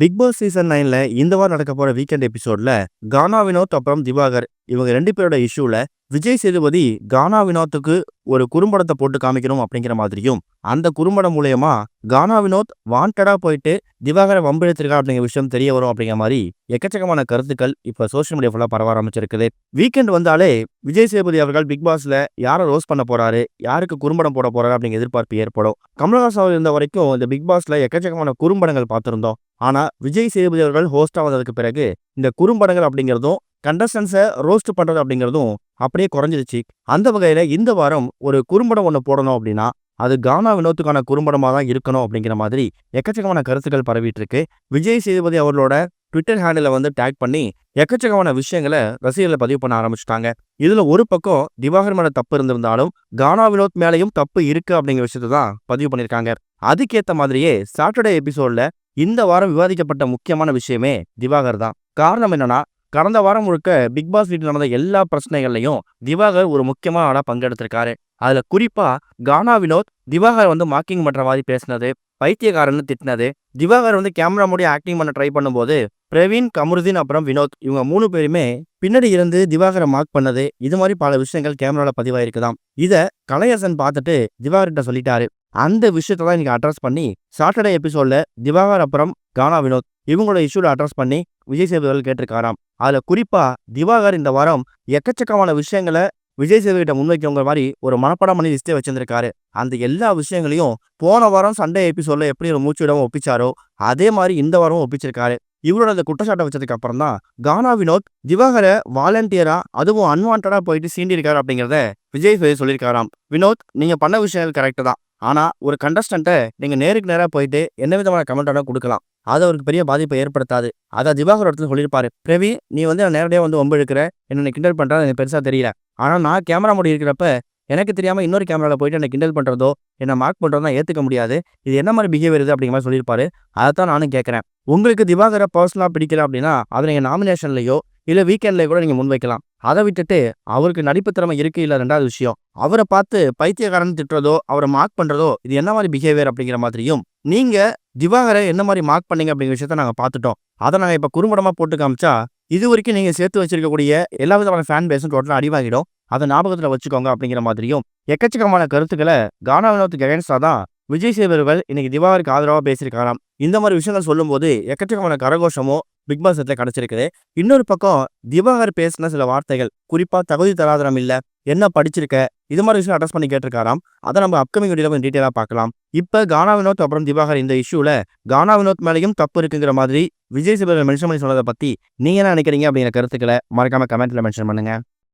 Big Boss season 9ல இந்த வாரம் நடக்க போற வீக்கெண்ட் எபிசோட்ல கானா வினோத் அப்புறம் திவாகர் இவங்க 2 பேரோட இஷ்யூல விஜய் சேதுபதி கானா வினோத்துக்கு ஒரு குறும்படத்தை போட்டு காமிக்கணும் அப்படிங்கிற மாதிரியும், அந்த குறும்படம் மூலயமா கானா வினோத் வாண்டடா போயிட்டு திவாகரை வம்பிழுத்திருக்கா அப்படிங்கிற விஷயம் தெரிய வரும் அப்படிங்கிற மாதிரி எக்கச்சக்கமான கருத்துக்கள் இப்ப சோசியல் மீடியா ஃபுல்லா பரவ ஆரம்பிச்சிருக்குது. வீக்கெண்ட் வந்தாலே விஜய் சேதுபதி அவர்கள் பிக் பாஸ்ல யாரை ரோஸ்ட் பண்ண போறாரு, யாருக்கு குறும்படம் போட போறாரு அப்படிங்கிற எதிர்பார்ப்பு ஏற்படும். கமலஹாசன் இருந்த வரைக்கும் இந்த பிக் பாஸ்ல எக்கச்சக்கமான குறும்படங்கள் பார்த்திருந்தோம். ஆனா விஜய் சேதுபதி அவர்கள் ஹோஸ்டா வந்ததுக்கு பிறகு இந்த குறும்படங்கள் அப்படிங்கிறதும் கண்டஸ்டன்ஸை ரோஸ்ட் பண்றது அப்படிங்கிறதும் அப்படியே குறைஞ்சிருச்சு. அந்த வகையில இந்த வாரம் ஒரு குறும்படம் ஒன்று போடணும் அப்படின்னா அது கானா வினோத்துக்கான குறும்படமா தான் இருக்கணும் அப்படிங்கிற மாதிரி எக்கச்சக்கமான கருத்துக்கள் பரவிட்டு இருக்கு. விஜய் சேதுபதி அவர்களோட ட்விட்டர் ஹேண்டில் டேக் பண்ணி எக்கச்சக்கமான விஷயங்களை ரசிகர்களை பதிவு பண்ண ஆரம்பிச்சிட்டாங்க. இதுல ஒரு பக்கம் திவாகர் மேல தப்பு இருந்திருந்தாலும் கானா வினோத் மேலையும் தப்பு இருக்கு அப்படிங்கிற விஷயத்தை தான் பதிவு பண்ணியிருக்காங்க. அதுக்கேற்ற மாதிரியே சாட்டர்டே எபிசோட்ல இந்த வாரம் விவாதிக்கப்பட்ட முக்கியமான விஷயமே திவாகர் தான். காரணம் என்னன்னா, கடந்த வாரம் முழுக்க பிக் பாஸ் வீட்டில் நடந்த எல்லா பிரச்சனைகள்லையும் திவாகர் ஒரு முக்கியமான ஆளா பங்கெடுத்திருக்காரு. அதுல குறிப்பா கானா வினோத் திவாகர் மார்க்கிங் பண்ற மாதிரி பேசினது, பைத்தியக்காரன்னு திட்டினது, திவாகர் கேமரா மூடி ஆக்டிங் பண்ண ட்ரை பண்ணும்போது பிரவீன், கமருதீன் அப்புறம் வினோத் இவங்க 3 பேருமே பின்னாடி இருந்து திவாகரை மார்க் பண்ணது, இது மாதிரி பல விஷயங்கள் கேமரால பதிவாயிருக்குதாம். இத கலையரசன் பார்த்துட்டு திவாகர்கிட்ட சொல்லிட்டாரு. அந்த விஷயத்தை தான் இன்னைக்கு அட்ரஸ் பண்ணி சாட்டர்டே எபிசோட்ல திவாகர் அப்புறம் கானா வினோத் இவங்களோட இஷ்யூல அட்ரஸ் பண்ணி விஜய் சேதுபதி கேட்டிருக்காராம். அதுல குறிப்பா திவாகர் இந்த வாரம் எக்கச்சக்கமான விஷயங்களை விஜய் சேதுபதிட்ட முன்வைக்கவங்க மாதிரி ஒரு மனப்படம் பண்ணி லிஸ்டே வச்சிருந்திருக்காரு. அந்த எல்லா விஷயங்களையும் போன வாரம் சண்டே எபிசோட்ல எப்படி ஒரு மூச்சு விடாம ஒப்பிச்சாரோ அதே மாதிரி இந்த வாரமும் ஒப்பிச்சிருக்காரு. இவரோட அந்த குற்றச்சாட்டை வச்சதுக்கு அப்புறம் தான் கானா வினோத் திவாகரை வாலண்டியரா அதுவும் அன்வான்டா போயிட்டு சீண்டிருக்காரு அப்படிங்கிறத விஜய் சேதுபதி சொல்லியிருக்காராம். வினோத், நீங்க பண்ண விஷயங்கள் கரெக்ட் தான். ஆனா ஒரு கண்டஸ்டன்ட்டை நீங்க நேருக்கு நேரா போயிட்டு என்ன விதமான கமெண்ட் வேணா கொடுக்கலாம், அது அவருக்கு பெரிய பாதிப்பை ஏற்படுத்தாது. அதை திவாகர் இடத்துல சொல்லியிருப்பாரு. பிரவி, நீ நேரடியா வம்பு இழுக்கிற, என்ன கிண்டல் பண்ற, எனக்கு பெருசா தெரியல. ஆனா நான் கேமரா மூடி இருக்கிறப்ப எனக்கு தெரியாம இன்னொரு கேமரால போயிட்டு என்ன கிண்டல் பண்றதோ என்ன மார்க் பண்றதோ ஏத்துக்க முடியாது. இது என்ன மாதிரி பிஹேவியர் இது அப்படிங்கிற மாதிரி சொல்லியிருப்பாரு. அதைத்தான் நானும் கேட்கறேன். உங்களுக்கு திவாகரை பர்சனலா பிடிக்கல அப்படின்னா அதை நீங்க நாமினேஷன்லயோ இல்ல வீக்கெண்ட்ல கூட நீங்க முன்வைக்கலாம். அதை விட்டுட்டு அவருக்கு நடிப்பு திறமை இருக்கு இல்ல, ரெண்டாவது விஷயம் அவரை பார்த்து பைத்தியக்காரன் திட்டுறதோ அவரை மார்க் பண்றதோ இது என்ன மாதிரி பிஹேவியர் அப்படிங்கிற மாதிரியும், நீங்க திவாகரை என்ன மாதிரி மார்க் பண்ணீங்க அப்படிங்கிற விஷயத்த நாங்க பார்த்துட்டோம். அதை நாங்க இப்ப குறும்படமா போட்டு காமிச்சா இது வரைக்கும் நீங்க சேர்த்து வச்சிருக்கக்கூடிய எல்லா விதமான ஃபேன் பேஸும் டோட்டலா அடிவாகிடும். அதை ஞாபகத்துல வச்சுக்கோங்க அப்படிங்கிற மாதிரியும் எக்கச்சக்கமான கருத்துக்களை கானா வினோத்துக்கு அகேன்ஸ்டா தான் விஜய் சேதுபதி இன்னைக்கு திவாகருக்கு ஆதரவா பேசியிருக்காராம். இந்த மாதிரி விஷயங்கள் சொல்லும் போது எக்கச்சக்கமான கரகோஷமும் பிக் பாஸ் இடத்துல கிடைச்சிருக்குது. இன்னொரு பக்கம் திவாகர் பேசின சில வார்த்தைகள், குறிப்பா தகுதி தராதரம் இல்ல, என்ன படிச்சிருக்க, இது மாதிரி விஷயம் அட்ரஸ் பண்ணி கேட்டிருக்காராம். அதை நம்ம அப்கமிங் வீடியோல கொஞ்சம் டீட்டெயிலா பார்க்கலாம். இப்ப கானா வினோத் அப்புறம் திவாகர் இந்த இஷ்யூல கானா வினோத் மேலையும் தப்பு இருக்குங்கிற மாதிரி விஜய் சேதுபதி மென்ஷன் பண்ணி சொன்னதை பத்தி நீங்க என்ன நினைக்கிறீங்க அப்படிங்கிற கருத்துக்களை மறக்காம கமெண்ட்ல மென்ஷன் பண்ணுங்க.